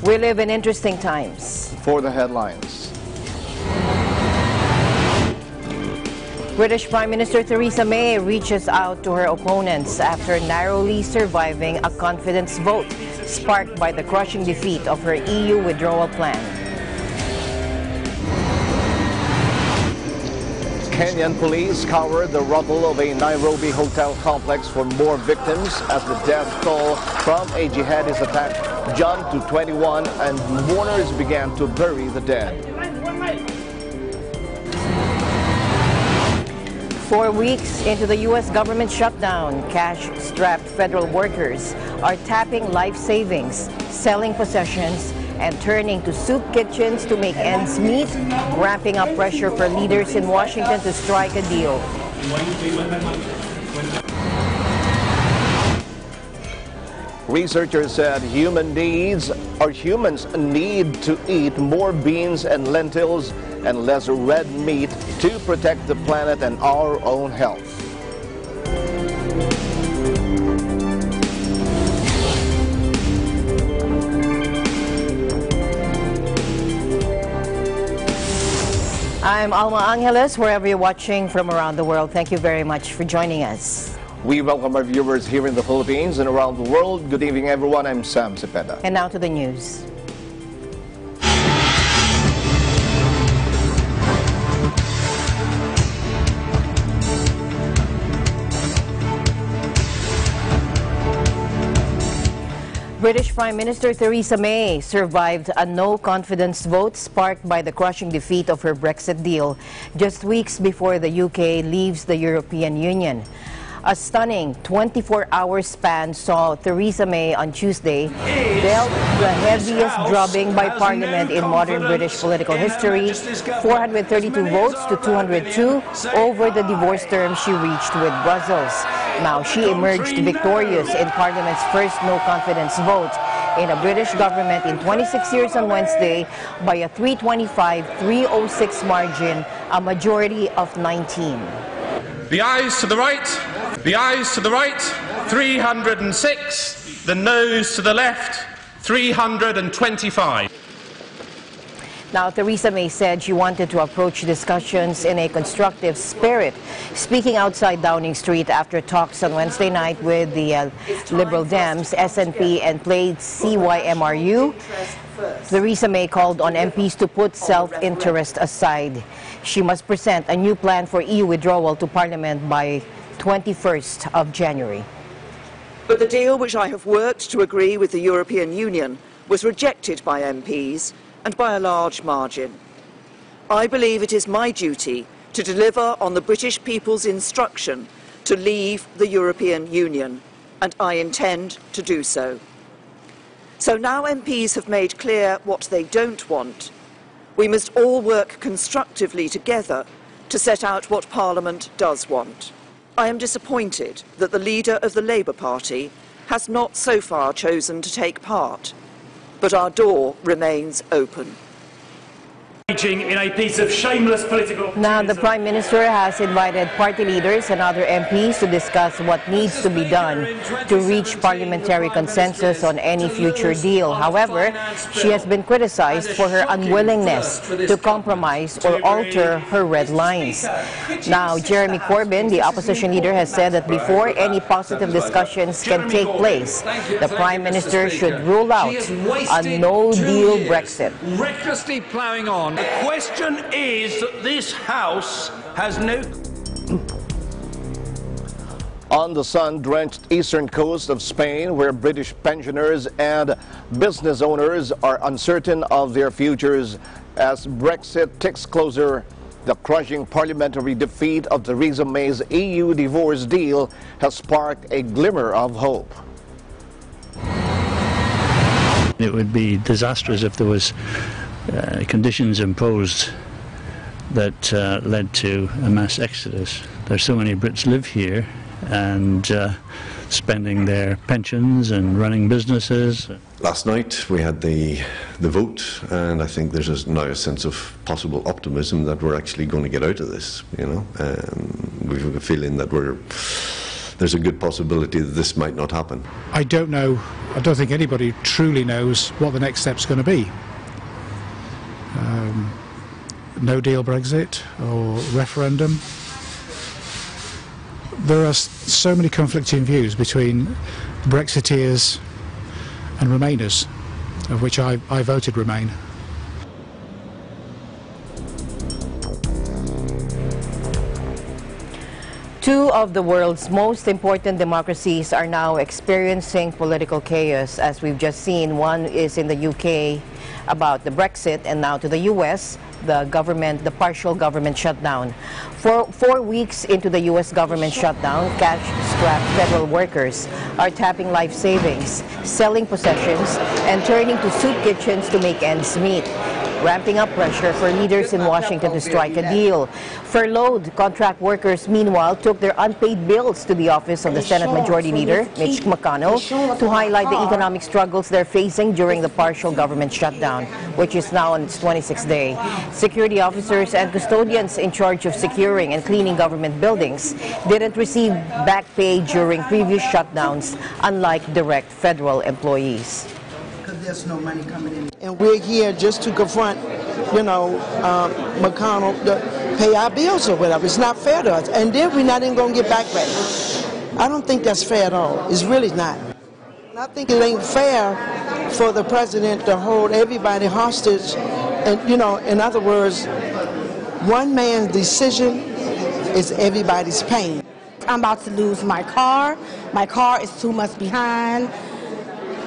We live in interesting times. For the headlines. British Prime Minister Theresa May reaches out to her opponents after narrowly surviving a confidence vote sparked by the crushing defeat of her EU withdrawal plan. Kenyan police covered the rubble of a Nairobi hotel complex for more victims as the death toll from a jihadist attack jumped to 21 and mourners began to bury the dead. 4 weeks into the U.S. government shutdown, cash-strapped federal workers are tapping life savings, selling possessions, and turning to soup kitchens to make ends meet, ramping up pressure for leaders in Washington to strike a deal. Researchers said humans need to eat more beans and lentils and less red meat to protect the planet and our own health. I'm Alma Angeles, wherever you're watching from around the world. Thank you very much for joining us. We welcome our viewers here in the Philippines and around the world. Good evening, everyone. I'm Sam Cepeda. And now to the news. British Prime Minister Theresa May survived a no-confidence vote sparked by the crushing defeat of her Brexit deal just weeks before the UK leaves the European Union. A stunning 24-hour span saw Theresa May on Tuesday dealt the heaviest drubbing by Parliament in modern British political history, 432 votes to 202 over the divorce term she reached with Brussels. Now, she emerged victorious in Parliament's first no-confidence vote in a British government in 26 years on Wednesday by a 325-306 margin, a majority of 19. The ayes to the right, the ayes to the right, 306. The noes to the left, 325. Now, Theresa May said she wanted to approach discussions in a constructive spirit. Speaking outside Downing Street after talks on Wednesday night with the Liberal Dems, SNP and Plaid CYMRU, Theresa May called on MPs to put self-interest aside. She must present a new plan for EU withdrawal to Parliament by 21st of January. But the deal which I have worked to agree with the European Union was rejected by MPs and by a large margin. I believe it is my duty to deliver on the British people's instruction to leave the European Union, and I intend to do so. So now MPs have made clear what they don't want. We must all work constructively together to set out what Parliament does want. I am disappointed that the leader of the Labour Party has not so far chosen to take part, but our door remains open. In a piece of shameless political Now, the Prime Minister has invited party leaders and other MPs to discuss what needs to be done to reach parliamentary consensus on any future deal. However, she has been criticized for her unwillingness to compromise or alter her red lines. Now, Jeremy Corbyn, the opposition leader, has said that before any positive discussions can take place, the Prime Minister should rule out a no-deal Brexit. Recklessly ploughing on. The question is that this House has no... On the sun-drenched eastern coast of Spain, where British pensioners and business owners are uncertain of their futures as Brexit ticks closer, the crushing parliamentary defeat of Theresa May's EU divorce deal has sparked a glimmer of hope. It would be disastrous if there was conditions imposed that led to a mass exodus. There's so many Brits live here and spending their pensions and running businesses. Last night we had the vote, and I think there's now a sense of possible optimism that we're actually going to get out of this. You know, we've a feeling that we're there's a good possibility that this might not happen. I don't know, I don't think anybody truly knows what the next step's going to be. No deal Brexit or referendum. There are so many conflicting views between Brexiteers and Remainers, of which I voted Remain. Two of the world's most important democracies are now experiencing political chaos, as we've just seen. One is in the UK about the Brexit, and now to the US, the partial government shutdown. For 4 weeks into the US government shutdown, cash-strapped federal workers are tapping life savings, selling possessions, and turning to soup kitchens to make ends meet, ramping up pressure for leaders in Washington to strike a deal. Furloughed contract workers, meanwhile, took their unpaid bills to the office of the Senate Majority Leader, Mitch McConnell, to highlight the economic struggles they're facing during the partial government shutdown, which is now on its 26th day. Security officers and custodians in charge of securing and cleaning government buildings didn't receive back pay during previous shutdowns, unlike direct federal employees. There's no money coming in. And we're here just to confront, McConnell to pay our bills or whatever. It's not fair to us. And then we're not even going to get back pay. I don't think that's fair at all. It's really not. And I think it ain't fair for the president to hold everybody hostage. And, in other words, one man's decision is everybody's pain. I'm about to lose my car. My car is 2 months behind.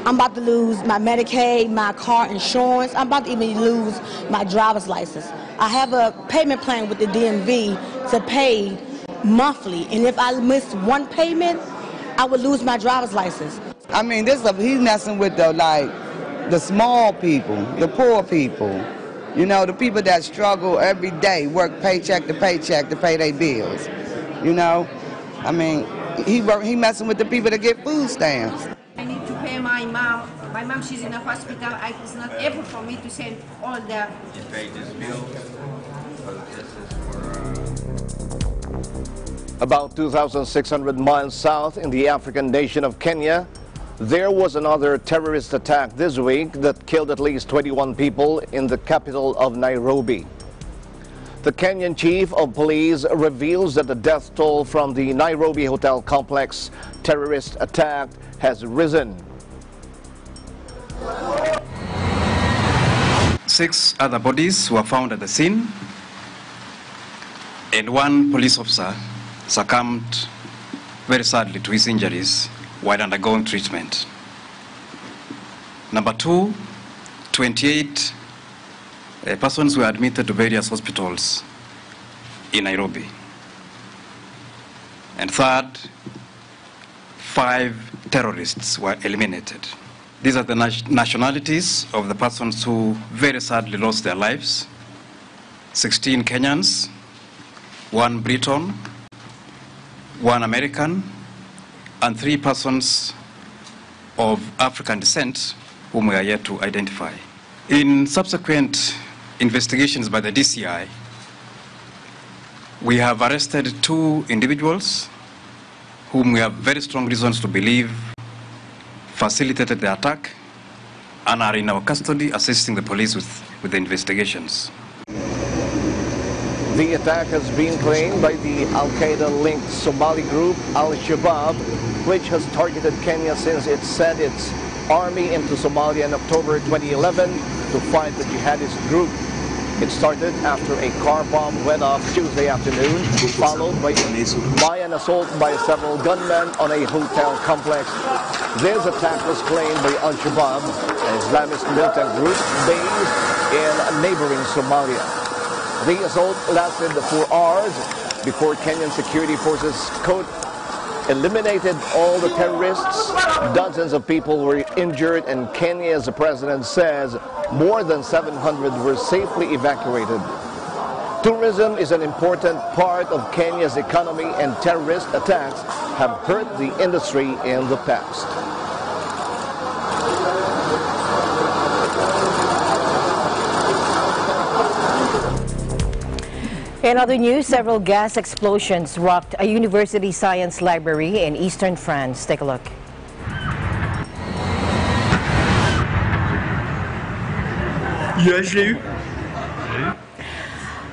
I'm about to lose my Medicaid, my car insurance. I'm about to even lose my driver's license. I have a payment plan with the DMV to pay monthly, and if I miss one payment, I would lose my driver's license. I mean, he's messing with the small people, the poor people. The people that struggle every day, work paycheck to paycheck to pay their bills. I mean, he messing with the people that get food stamps. I need to pay my mom. My mom, she's in a hospital. It's not able for me to send all the... You pay this bill? About 2,600 miles south in the African nation of Kenya, there was another terrorist attack this week that killed at least 21 people in the capital of Nairobi. The Kenyan chief of police reveals that the death toll from the Nairobi hotel complex terrorist attack has risen. 6 other bodies were found at the scene, and 1 police officer succumbed very sadly to his injuries while undergoing treatment. Number 2, 28 persons were admitted to various hospitals in Nairobi. And third, 5 terrorists were eliminated. These are the nationalities of the persons who very sadly lost their lives. 16 Kenyans, 1 Briton, 1 American, and 3 persons of African descent whom we are yet to identify. In subsequent investigations by the DCI, we have arrested 2 individuals whom we have very strong reasons to believe facilitated the attack and are in our custody assisting the police with the investigations. The attack has been claimed by the Al-Qaeda-linked Somali group Al-Shabaab, which has targeted Kenya since it sent its army into Somalia in October 2011 to fight the jihadist group. It started after a car bomb went off Tuesday afternoon, followed by an assault by several gunmen on a hotel complex. This attack was claimed by Al-Shabaab, an Islamist militant group based in neighboring Somalia. The assault lasted 4 hours before Kenyan security forces, quote, eliminated all the terrorists. Dozens of people were injured, and Kenya, as the president says, more than 700 were safely evacuated. Tourism is an important part of Kenya's economy, and terrorist attacks have hurt the industry in the past. In other news, several gas explosions rocked a university science library in eastern France. Take a look.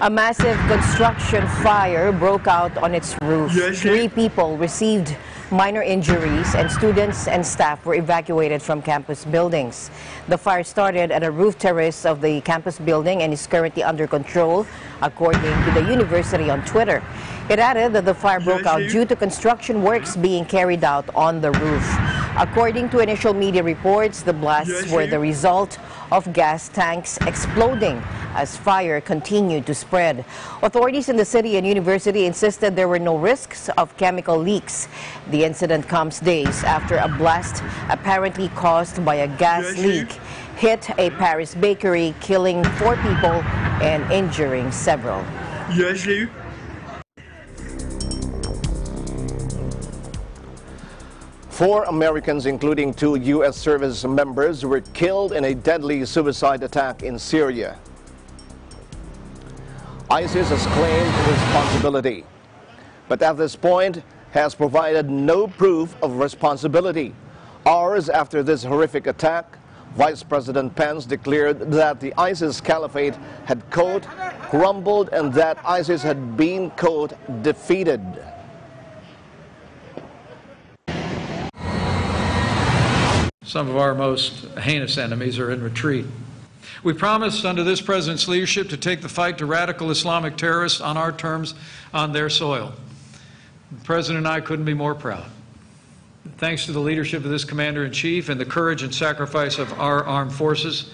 A massive construction fire broke out on its roof. 3 people received minor injuries, and students and staff were evacuated from campus buildings. The fire started at a roof terrace of the campus building and is currently under control, according to the university on Twitter. It added that the fire broke out due to construction works being carried out on the roof. According to initial media reports, the blasts were the result of gas tanks exploding as fire continued to spread. Authorities in the city and university insisted there were no risks of chemical leaks. The incident comes days after a blast apparently caused by a gas leak hit a Paris bakery, killing 4 people and injuring several. 4 Americans, including 2 U.S. service members, were killed in a deadly suicide attack in Syria. ISIS has claimed responsibility, but at this point has provided no proof of responsibility. Hours after this horrific attack, Vice President Pence declared that the ISIS caliphate had, quote, crumbled and that ISIS had been, quote, defeated. Some of our most heinous enemies are in retreat. We promised under this president's leadership to take the fight to radical Islamic terrorists on our terms on their soil. The President and I couldn't be more proud. Thanks to the leadership of this Commander-in-Chief and the courage and sacrifice of our armed forces,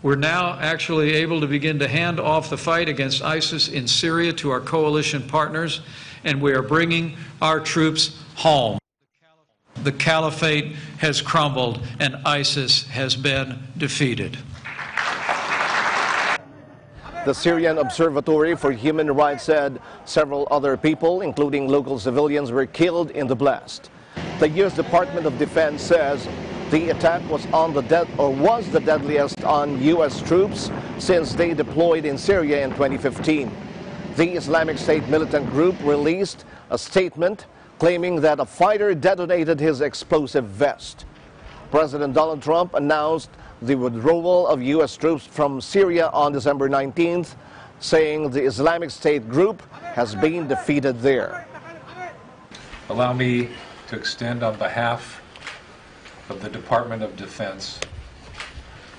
we're now actually able to begin to hand off the fight against ISIS in Syria to our coalition partners, and we are bringing our troops home. The caliphate has crumbled and ISIS has been defeated. The Syrian Observatory for Human Rights said several other people, including local civilians, were killed in the blast. The U.S. Department of Defense says the attack was the deadliest on U.S. troops since they deployed in Syria in 2015. The Islamic State militant group released a statement claiming that a fighter detonated his explosive vest. President Donald Trump announced the withdrawal of U.S. troops from Syria on December 19th, saying the Islamic State group has been defeated there. Allow me to extend on behalf of the Department of Defense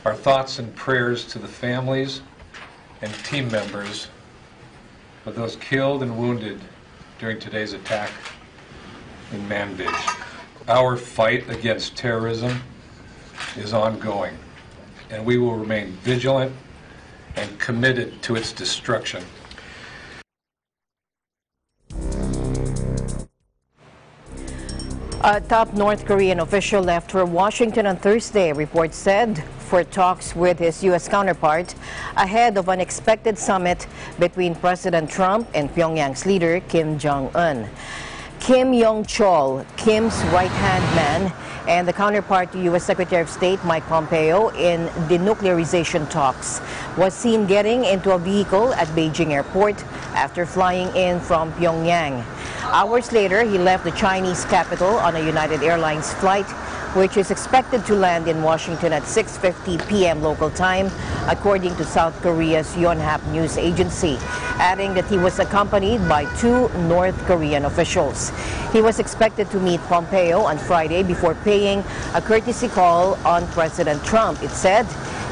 our thoughts and prayers to the families and team members of those killed and wounded during today's attack in Manbij. Our fight against terrorism is ongoing, and we will remain vigilant and committed to its destruction. A top North Korean official left for Washington on Thursday, reports said, for talks with his U.S. counterpart ahead of an expected summit between President Trump and Pyongyang's leader Kim Jong-un. Kim Yong-chol, Kim's right-hand man, and the counterpart to U.S. Secretary of State Mike Pompeo in denuclearization talks, was seen getting into a vehicle at Beijing airport after flying in from Pyongyang. Hours later, he left the Chinese capital on a United Airlines flight, which is expected to land in Washington at 6:50 p.m. local time, according to South Korea's Yonhap news agency, adding that he was accompanied by 2 North Korean officials. He was expected to meet Pompeo on Friday before paying a courtesy call on President Trump, it said,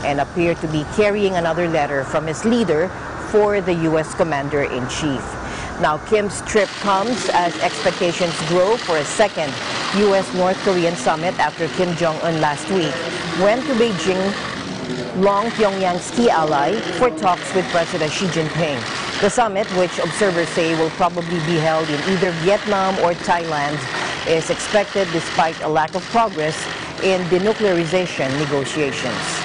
and appeared to be carrying another letter from his leader for the U.S. Commander-in-Chief. Now, Kim's trip comes as expectations grow for a second U.S.-North Korean summit after Kim Jong-un last week went to Beijing, long Pyongyang's key ally, for talks with President Xi Jinping. The summit, which observers say will probably be held in either Vietnam or Thailand, is expected despite a lack of progress in denuclearization negotiations.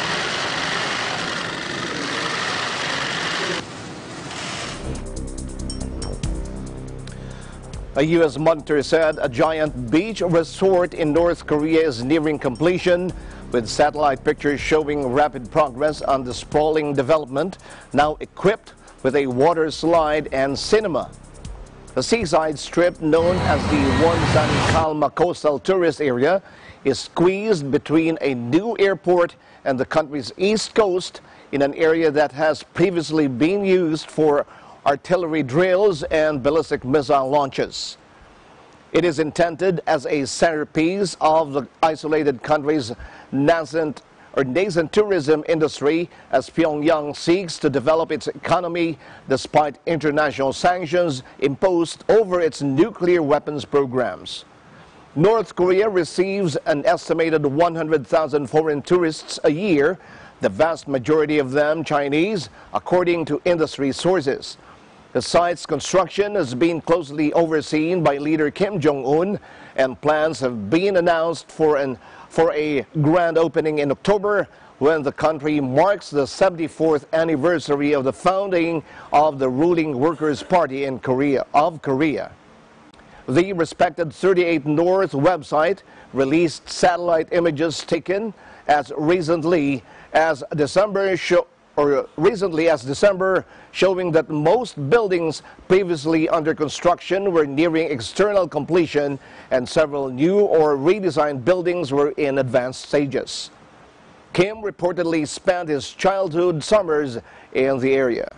A U.S. monitor said a giant beach resort in North Korea is nearing completion, with satellite pictures showing rapid progress on the sprawling development, now equipped with a water slide and cinema. The seaside strip, known as the Wonsan Calma Coastal Tourist Area, is squeezed between a new airport and the country's east coast in an area that has previously been used for artillery drills and ballistic missile launches. It is intended as a centerpiece of the isolated country's nascent tourism industry as Pyongyang seeks to develop its economy despite international sanctions imposed over its nuclear weapons programs. North Korea receives an estimated 100,000 foreign tourists a year, the vast majority of them Chinese, according to industry sources. The site's construction has been closely overseen by leader Kim Jong-un, and plans have been announced for a grand opening in October, when the country marks the 74th anniversary of the founding of the ruling Workers' Party in Korea. The respected 38 North website released satellite images taken as recently as December, showing that most buildings previously under construction were nearing external completion, and several new or redesigned buildings were in advanced stages. Kim reportedly spent his childhood summers in the area.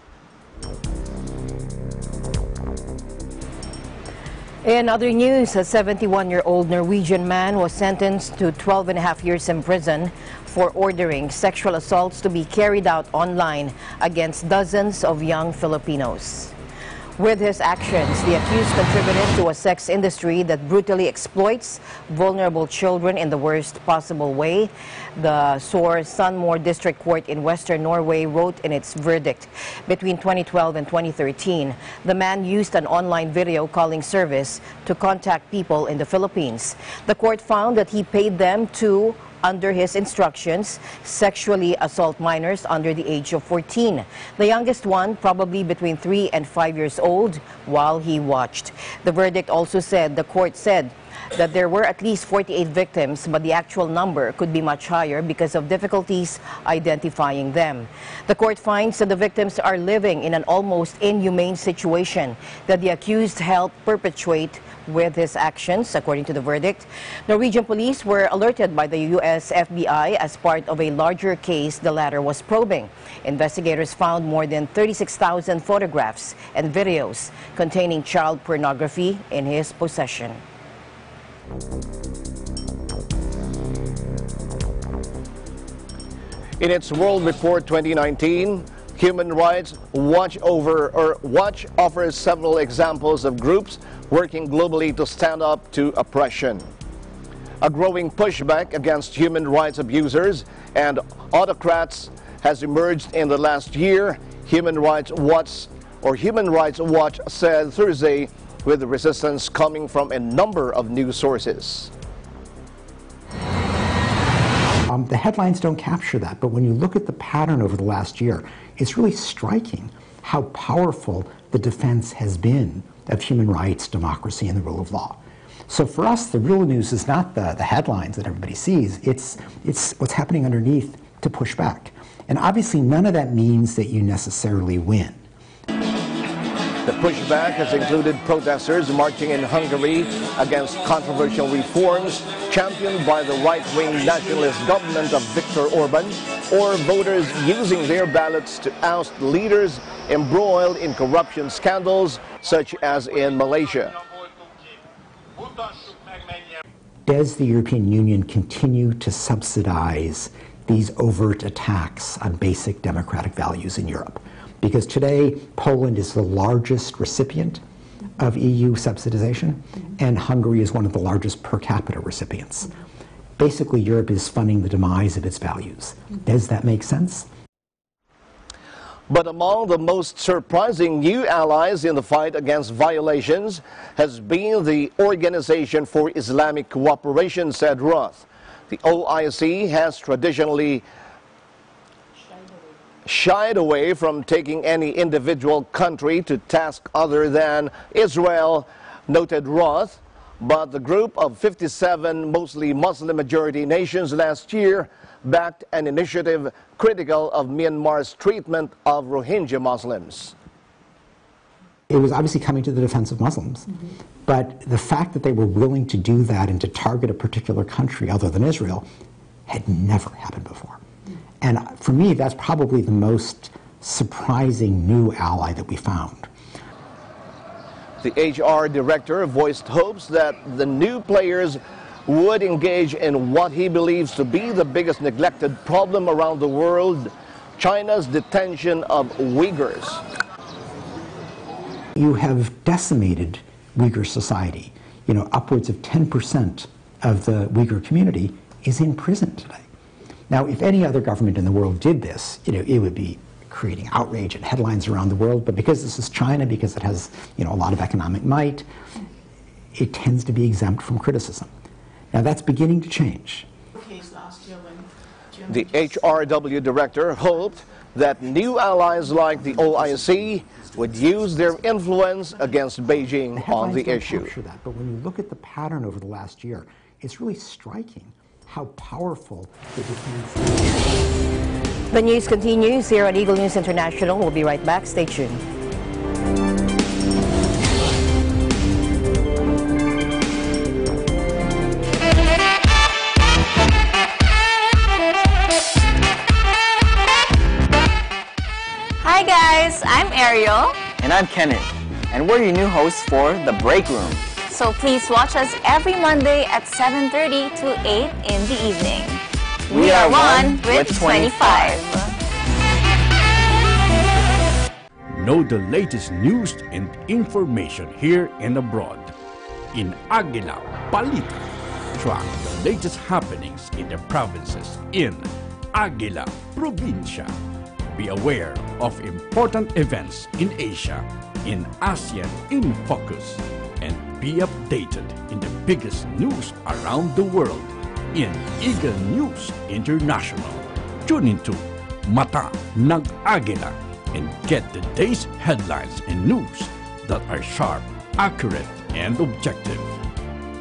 In other news, a 71-year-old Norwegian man was sentenced to 12.5 years in prison for ordering sexual assaults to be carried out online against dozens of young Filipinos. With his actions, the accused contributed to a sex industry that brutally exploits vulnerable children in the worst possible way, the Sør Sunnmøre District Court in Western Norway wrote in its verdict. Between 2012 and 2013, the man used an online video calling service to contact people in the Philippines. The court found that he paid them to, under his instructions, sexually assault minors under the age of 14. The youngest one, probably between 3 and 5 years old, while he watched. The verdict also said, the court said, that there were at least 48 victims, but the actual number could be much higher because of difficulties identifying them. The court finds that the victims are living in an almost inhumane situation that the accused helped perpetuate with his actions, according to the verdict. Norwegian police were alerted by the U.S. FBI as part of a larger case the latter was probing. Investigators found more than 36,000 photographs and videos containing child pornography in his possession. In its World Report 2019, Human Rights Watch offers several examples of groups working globally to stand up to oppression. A growing pushback against human rights abusers and autocrats has emerged in the last year, Human Rights Watch said Thursday, with the resistance coming from a number of news sources. The headlines don't capture that, but when you look at the pattern over the last year, it's really striking how powerful the defense has been of human rights, democracy, and the rule of law. So for us, the real news is not the headlines that everybody sees, it's what's happening underneath to push back. And obviously none of that means that you necessarily win. The pushback has included protesters marching in Hungary against controversial reforms championed by the right-wing nationalist government of Viktor Orban, or voters using their ballots to oust leaders embroiled in corruption scandals, such as in Malaysia. Does the European Union continue to subsidize these overt attacks on basic democratic values in Europe? Because today, Poland is the largest recipient of EU subsidization, and Hungary is one of the largest per capita recipients. Basically, Europe is funding the demise of its values. Does that make sense? But among the most surprising new allies in the fight against violations has been the Organization for Islamic Cooperation, said Roth. The OIC has traditionally shied away from taking any individual country to task other than Israel, noted Roth, but the group of 57 mostly Muslim-majority nations last year backed an initiative critical of Myanmar's treatment of Rohingya Muslims. It was obviously coming to the defense of Muslims. But the fact that they were willing to do that and to target a particular country other than Israel had never happened before. And for me, that's probably the most surprising new ally that we found. The HR director voiced hopes that the new players would engage in what he believes to be the biggest neglected problem around the world, China's detention of Uyghurs. You have decimated Uyghur society. You know, upwards of 10% of the Uyghur community is in prison today. Now, if any other government in the world did this, you know, it would be creating outrage and headlines around the world. But because this is China, because it has, you know, a lot of economic might, it tends to be exempt from criticism. Now, that's beginning to change. The HRW director hoped that new allies like the OIC would use their influence against Beijing on the issue. But when you look at the pattern over the last year, it's really striking how powerful the defense is. The news continues here on Eagle News International. We'll be right back. Stay tuned. Hi guys, I'm Ariel. And I'm Kenneth. And we're your new hosts for The Break Room. So please watch us every Monday at 7:30 to 8 in the evening. We are one with 25. Know the latest news and information here and abroad. In Aguila, Balita, track the latest happenings in the provinces in Aguila, Provincia. Be aware of important events in Asia, in ASEAN in Focus, and be updated in the biggest news around the world in Eagle News International. Tune into Mata ng Agila and get the day's headlines and news that are sharp, accurate, and objective.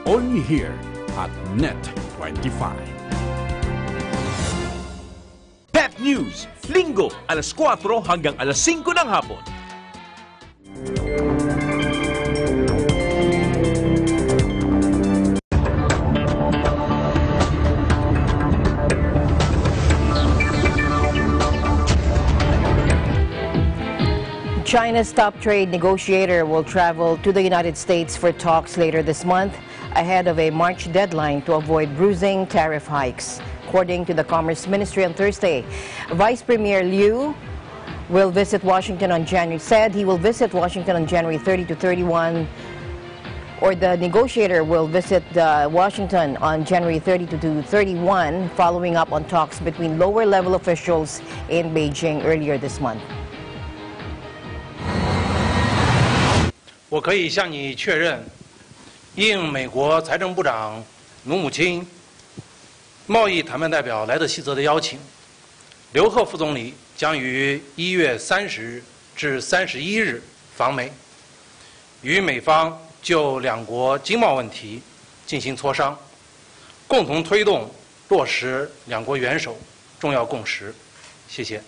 Only here at Net 25. Pep News, Linggo, alas 4 hanggang alas 5 ng hapon. China's top trade negotiator will travel to the United States for talks later this month, ahead of a March deadline to avoid bruising tariff hikes. According to the Commerce Ministry on Thursday, Vice Premier Liu will visit Washington on January 30 to 31, or the negotiator will visit Washington on January 30 to 31, following up on talks between lower-level officials in Beijing earlier this month. 我可以向你确认，应美国财政部长努姆钦、贸易谈判代表莱特希泽的邀请，刘鹤副总理将于1月30日至31日访美，与美方就两国经贸问题进行磋商，共同推动落实两国元首重要共识。谢谢。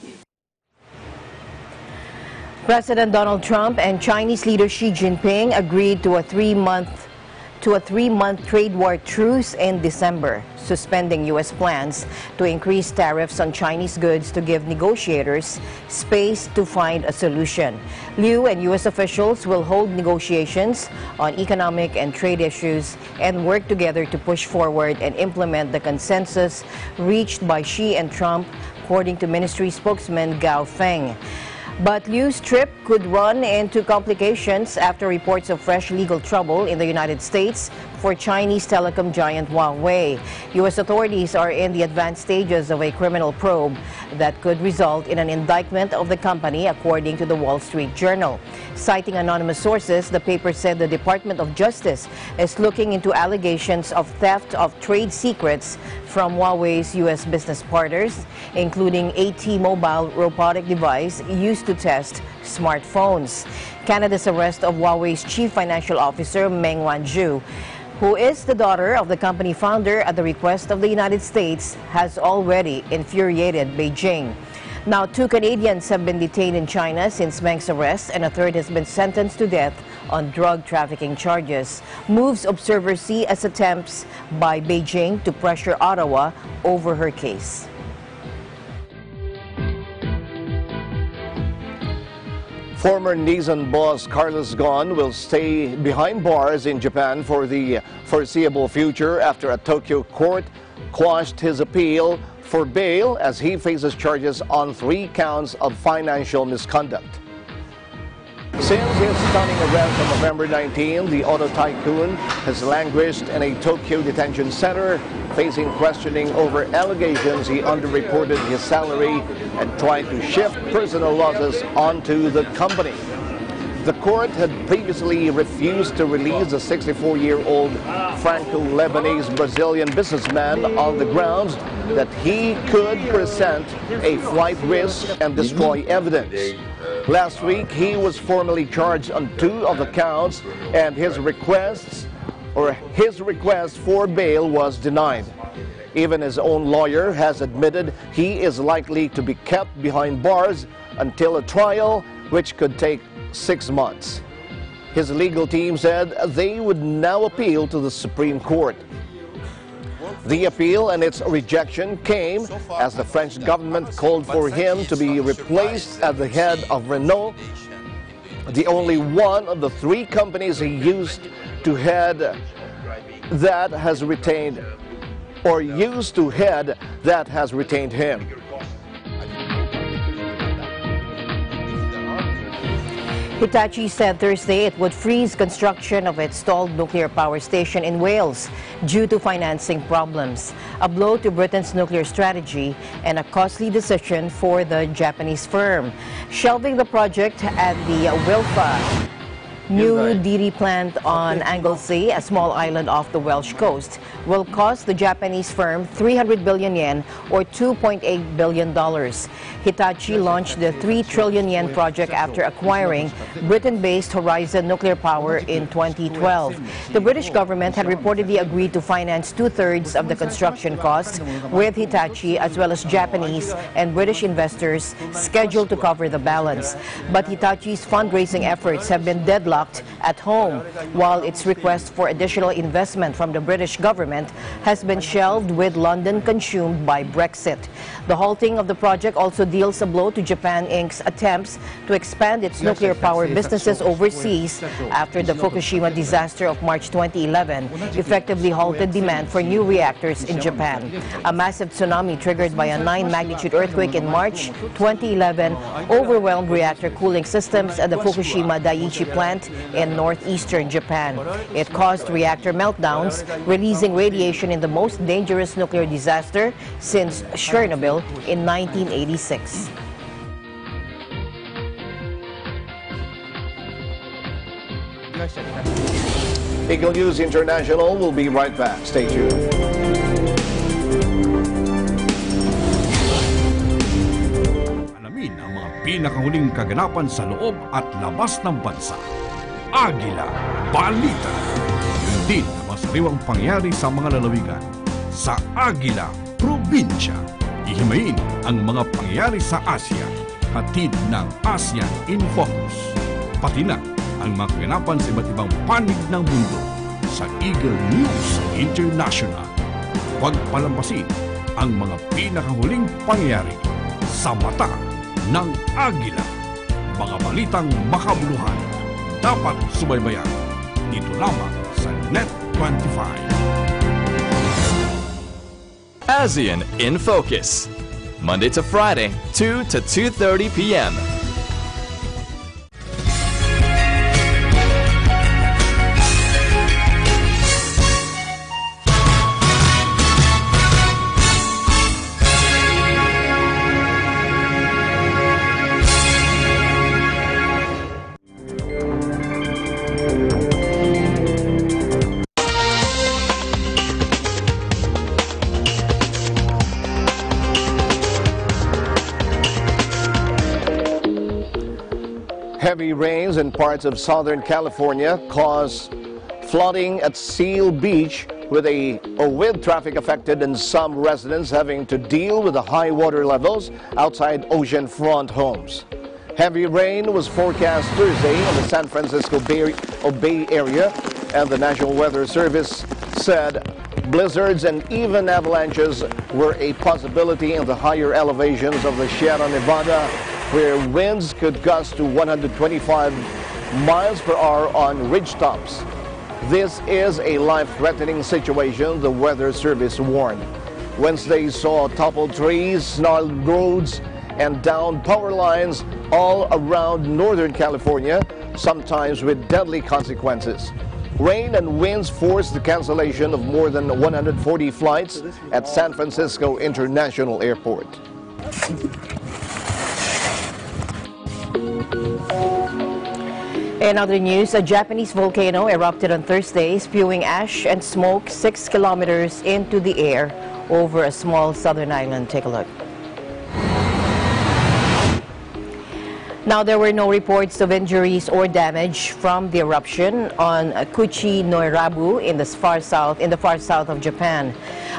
President Donald Trump and Chinese leader Xi Jinping agreed to a three-month trade war truce in December, suspending U.S. plans to increase tariffs on Chinese goods to give negotiators space to find a solution. Liu and U.S. officials will hold negotiations on economic and trade issues and work together to push forward and implement the consensus reached by Xi and Trump, according to ministry spokesman Gao Feng. But Liu's trip could run into complications after reports of fresh legal trouble in the United States for Chinese telecom giant Huawei. U.S. authorities are in the advanced stages of a criminal probe that could result in an indictment of the company, according to the Wall Street Journal. Citing anonymous sources, the paper said the Department of Justice is looking into allegations of theft of trade secrets from Huawei's U.S. business partners, including a T-Mobile robotic device used to test smartphones. Canada's arrest of Huawei's chief financial officer, Meng Wanzhou, who is the daughter of the company founder at the request of the United States, has already infuriated Beijing. Now, 2 Canadians have been detained in China since Meng's arrest, and a third has been sentenced to death on drug trafficking charges. Moves observers see as attempts by Beijing to pressure Ottawa over her case. Former Nissan boss Carlos Ghosn will stay behind bars in Japan for the foreseeable future after a Tokyo court quashed his appeal for bail as he faces charges on 3 counts of financial misconduct. Since his stunning arrest on November 19, the auto tycoon has languished in a Tokyo detention center, facing questioning over allegations he underreported his salary and tried to shift personal losses onto the company. The court had previously refused to release the 64-year-old Franco-Lebanese-Brazilian businessman on the grounds that he could present a flight risk and destroy evidence. Last week, he was formally charged on 2 of the counts, and his request for bail was denied. Even his own lawyer has admitted he is likely to be kept behind bars until a trial, which could take 6 months. His legal team said they would now appeal to the Supreme Court. The appeal and its rejection came as the French government called for him to be replaced at the head of Renault, the only one of the 3 companies he used to head that has retained him. Hitachi said Thursday it would freeze construction of its stalled nuclear power station in Wales due to financing problems, a blow to Britain's nuclear strategy and a costly decision for the Japanese firm. Shelving the project at the Wilfa new Diri plant on Anglesey, a small island off the Welsh coast, will cost the Japanese firm 300 billion yen or $2.8 billion. Hitachi launched the 3 trillion yen project after acquiring Britain-based Horizon Nuclear Power in 2012. The British government had reportedly agreed to finance 2/3 of the construction costs, with Hitachi as well as Japanese and British investors scheduled to cover the balance. But Hitachi's fundraising efforts have been deadlocked at home, while its request for additional investment from the British government has been shelved with London consumed by Brexit. The halting of the project also deals a blow to Japan Inc.'s attempts to expand its nuclear power businesses overseas after the Fukushima disaster of March 2011 effectively halted demand for new reactors in Japan. A massive tsunami triggered by a 9-magnitude earthquake in March 2011 overwhelmed reactor cooling systems at the Fukushima Daiichi plant in northeastern Japan. It caused reactor meltdowns, releasing radiation in the most dangerous nuclear disaster since Chernobyl in 1986. Eagle News International will be right back. Stay tuned. Alamin ang mga pinakahuling kaganapan sa loob at labas ng bansa. Agila Balita. Yun din ang mga sariwang pangyayari sa mga lalawigan. Sa Agila Probinsya, ihimayin ang mga pangyayari sa Asia. Hatid ng ASEAN in Focus. Pati na ang mga kaganapan sa iba't ibang panig ng mundo sa Eagle News International. Huwag palampasin ang mga pinakahuling pangyayari sa mata ng Agila. Mga balitang makabuluhan. Dapat subaybayan. Dito lamang sa Net 25. ASEAN in Focus. Monday to Friday, 2 to 2:30 p.m. Heavy rains in parts of Southern California caused flooding at Seal Beach, with traffic affected and some residents having to deal with the high water levels outside oceanfront homes. Heavy rain was forecast Thursday in the San Francisco Bay Area, and the National Weather Service said blizzards and even avalanches were a possibility in the higher elevations of the Sierra Nevada, where winds could gust to 125 miles per hour on ridgetops. This is a life-threatening situation, the Weather Service warned. Wednesday saw toppled trees, snarled roads, and downed power lines all around Northern California, sometimes with deadly consequences. Rain and winds forced the cancellation of more than 140 flights at San Francisco International Airport. In other news, a Japanese volcano erupted on Thursday, spewing ash and smoke 6 kilometers into the air over a small southern island. Take a look. Now, there were no reports of injuries or damage from the eruption on Kuchi Noirabu in the far south of Japan.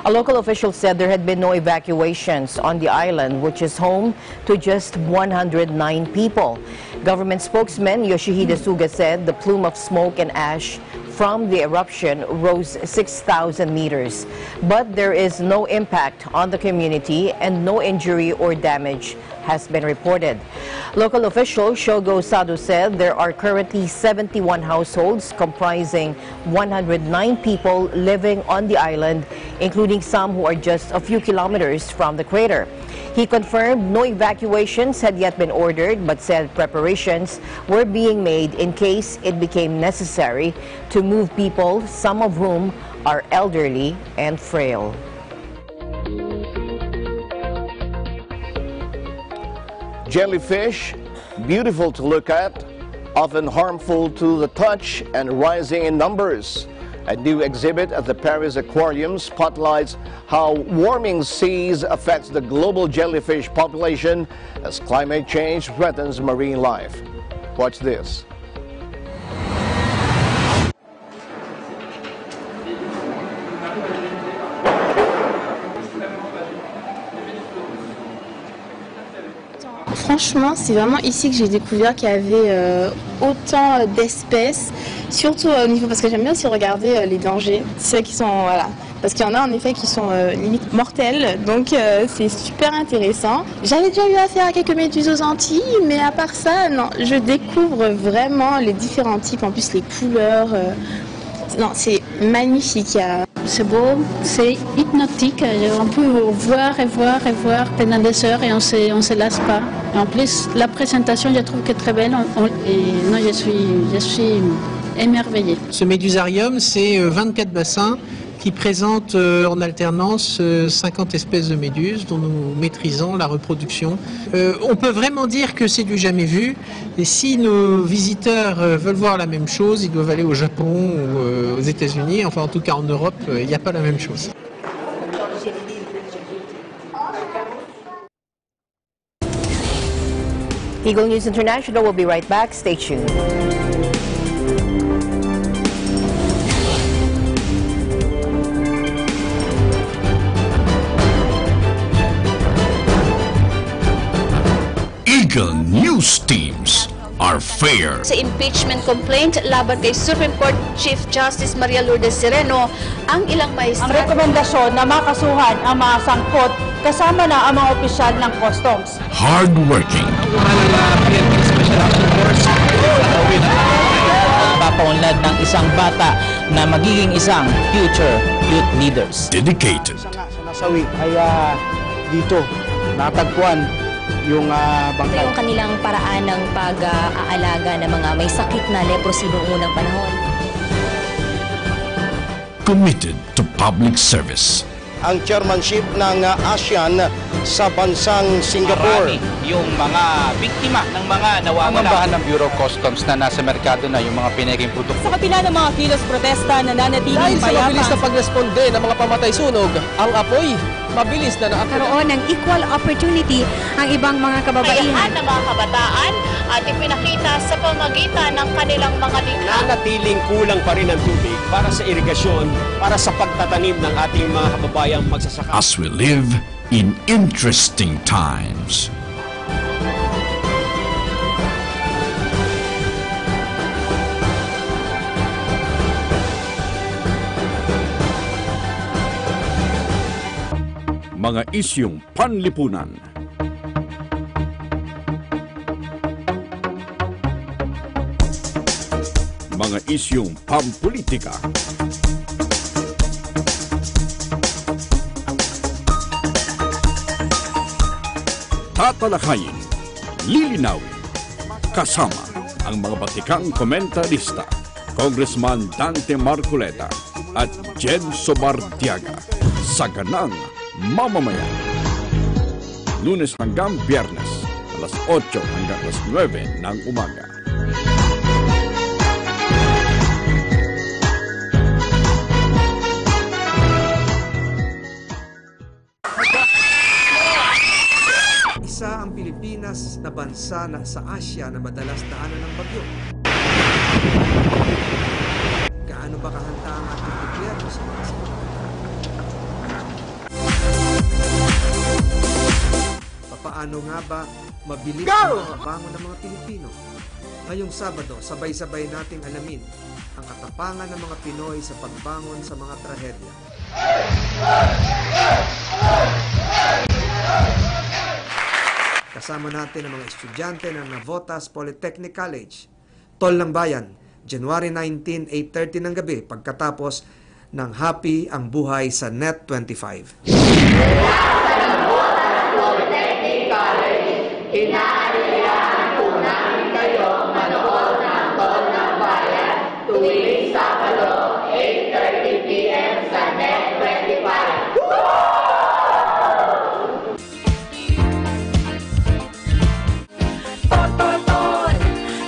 A local official said there had been no evacuations on the island, which is home to just 109 people. Government spokesman Yoshihide Suga said the plume of smoke and ash from the eruption rose 6,000 meters. But there is no impact on the community and no injury or damage has been reported. Local official Shogo Sado said there are currently 71 households comprising 109 people living on the island, including some who are just a few kilometers from the crater. He confirmed no evacuations had yet been ordered, but said preparations were being made in case it became necessary to move people, some of whom are elderly and frail. Jellyfish, beautiful to look at, often harmful to the touch and rising in numbers. A new exhibit at the Paris Aquarium spotlights how warming seas affects the global jellyfish population as climate change threatens marine life. Watch this. Franchement, c'est vraiment ici que j'ai découvert qu'il y avait autant d'espèces, surtout au niveau, parce que j'aime bien aussi regarder les dangers, ceux qui sont, voilà, parce qu'il y en a en effet qui sont limite mortels, donc c'est super intéressant. J'avais déjà eu affaire à quelques méduses aux Antilles, mais à part ça, non, je découvre vraiment les différents types, en plus les couleurs, non, c'est magnifique. C'est beau, c'est hypnotique, on peut voir et voir et voir pendant des heures et on se lasse pas. Et en plus, la présentation, je trouve que très belle et non, je suis émerveillée. Ce médusarium, c'est 24 bassins qui présentent en alternance 50 espèces de méduses dont nous maîtrisons la reproduction. On peut vraiment dire que c'est du jamais vu. Et si nos visiteurs veulent voir la même chose, ils doivent aller au Japon ou aux États-Unis. Enfin, en tout cas en Europe, il n'y a pas la même chose. Eagle News International will be right back. Stay tuned. Eagle News teams are fair. Sa impeachment complaint laban kay Supreme Court Chief Justice Maria Lourdes Sereno, ang ilang maestra... Ang rekomendasyon na makasuhan ang mga sangkot kasama na ang mga opisyal ng customs. Hardworking. Papaunlad ng isang bata na magiging isang future youth leaders. Dedicated. Sa nasawi ay dito natagpuan yung bangkay. Ito yung kanilang paraan ng pag-aalaga ng mga may sakit na leprosy noong unang panahon. Committed to public service. Ang chairmanship ng ASEAN sa bansang Singapore. Marami yung mga biktima ng mga nawawala. Ang ng Bureau of Customs na nasa merkado na yung mga pinaking produkto. Sa kapila ng mga kilos protesta na nanatiling dahil payapa. Dahil sa mabilis na pagresponde ng mga pamatay sunog, ang apoy mabilis na karoon ng equal opportunity ang ibang mga kababaihan ng mga kabataan at ipinakita sa pamagitan ng kanilang mga likha. Nanatiling kulang pa rin ang tubig para sa irigasyon, para sa pagtatanim ng ating mga kababayang magsasaka. As we live in interesting times. Mga isyong panlipunan. Mga isyong pampolitika. Tatalakayin, lilinawin, kasama ang mga batikang komentarista, Congressman Dante Marcoleta at Jen Sobartiaga sa Ganang Mamamayan. Lunes hanggang Biyernes, alas 8 hanggang alas 9 ng umaga. Isa ang Pilipinas na bansa na sa Asya na madalas daanan ng bagyo. Gaano ba kahanda ang ating gobyerno sa mga sakit? Paano nga ba mabilis ang pagbangon ng mga Pilipino? Ngayong Sabado, sabay-sabay nating alamin ang katapangan ng mga Pinoy sa pagbangon sa mga trahedya. Kasama natin ang mga estudyante ng Navotas Polytechnic College. Tol ng Bayan, January 19, 8:30 ng gabi pagkatapos ng Happy ang Buhay sa Net 25. Inaanyayahan po namin kayo manood ng Tol ng Bayan tuwing Sabado, 8:30 p.m. sa Net 25.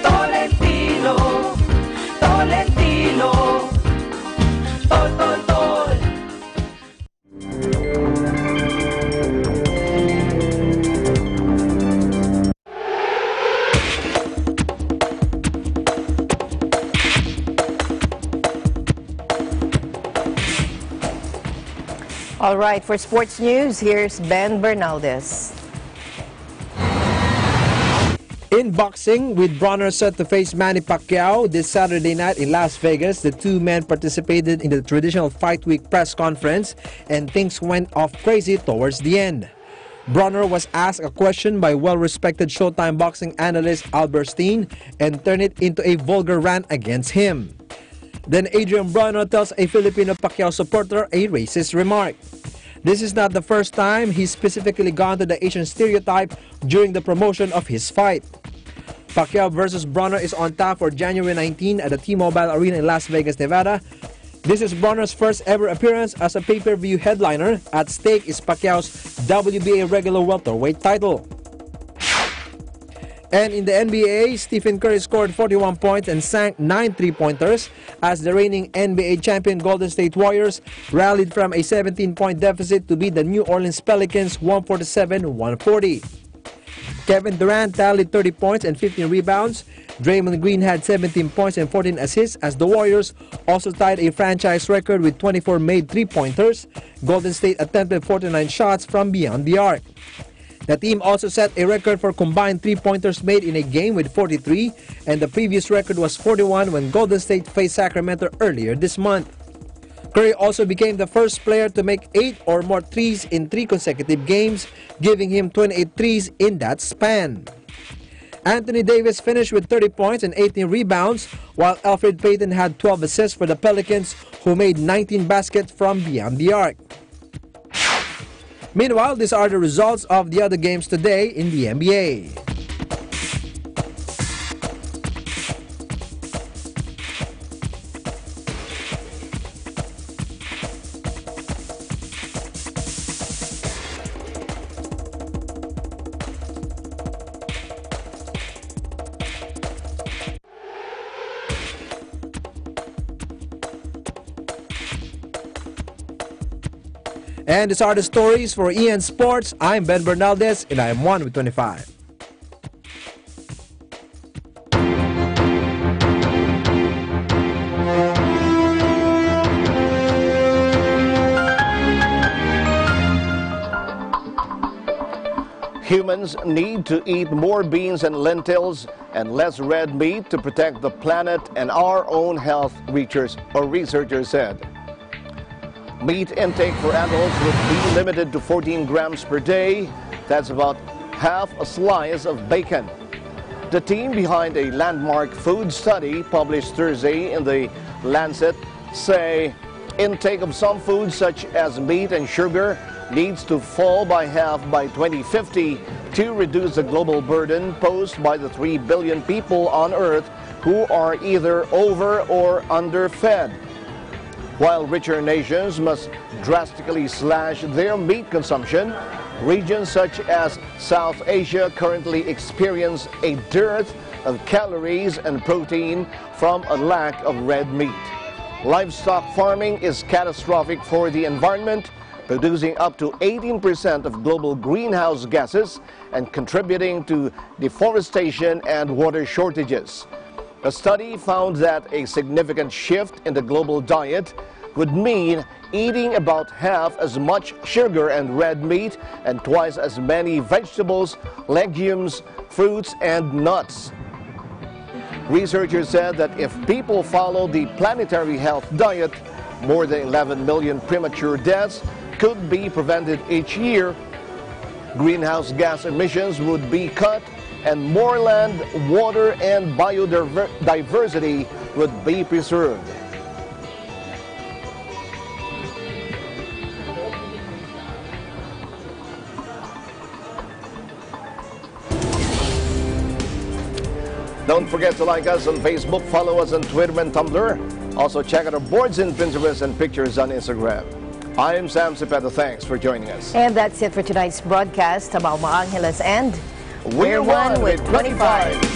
Tolentino, Tolentino, Tol, Tol, Tol. All right, for sports news, here's Ben Bernaldez. In boxing, with Bronner set to face Manny Pacquiao this Saturday night in Las Vegas, the two men participated in the traditional Fight Week press conference and things went off crazy towards the end. Bronner was asked a question by well-respected Showtime boxing analyst Albert Steen and turned it into a vulgar rant against him. Then Adrian Bronner tells a Filipino Pacquiao supporter a racist remark. This is not the first time he's specifically gone to the Asian stereotype during the promotion of his fight. Pacquiao versus Bronner is on tap for January 19 at the T-Mobile Arena in Las Vegas, Nevada. This is Bronner's first ever appearance as a pay-per-view headliner. At stake is Pacquiao's WBA regular welterweight title. And in the NBA, Stephen Curry scored 41 points and sank 9 3-pointers as the reigning NBA champion Golden State Warriors rallied from a 17-point deficit to beat the New Orleans Pelicans 147-140. Kevin Durant tallied 30 points and 15 rebounds. Draymond Green had 17 points and 14 assists as the Warriors also tied a franchise record with 24 made three-pointers. Golden State attempted 49 shots from beyond the arc. The team also set a record for combined three-pointers made in a game with 43, and the previous record was 41 when Golden State faced Sacramento earlier this month. Curry also became the first player to make 8 or more threes in 3 consecutive games, giving him 28 threes in that span. Anthony Davis finished with 30 points and 18 rebounds, while Elfrid Payton had 12 assists for the Pelicans, who made 19 baskets from beyond the arc. Meanwhile, these are the results of the other games today in the NBA. And these are the stories for EN Sports. I'm Ben Bernaldez, and I am 1 with 25. Humans need to eat more beans and lentils and less red meat to protect the planet and our own health, researchers said. Meat intake for adults would be limited to 14 grams per day. That's about half a slice of bacon. The team behind a landmark food study published Thursday in the Lancet say intake of some foods such as meat and sugar needs to fall by half by 2050 to reduce the global burden posed by the 3 billion people on Earth who are either over or underfed. While richer nations must drastically slash their meat consumption, regions such as South Asia currently experience a dearth of calories and protein from a lack of red meat. Livestock farming is catastrophic for the environment, producing up to 18% of global greenhouse gases and contributing to deforestation and water shortages. A study found that a significant shift in the global diet would mean eating about half as much sugar and red meat and twice as many vegetables, legumes, fruits, and nuts. Researchers said that if people follow the planetary health diet, more than 11 million premature deaths could be prevented each year. Greenhouse gas emissions would be cut, and more land, water, and biodiversity would be preserved. Don't forget to like us on Facebook, follow us on Twitter and Tumblr. Also check out our boards in Pinterest and pictures on Instagram. I'm Sam Cepeda. Thanks for joining us. And that's it for tonight's broadcast. I'm Alma Angeles, and we're 1 with 25.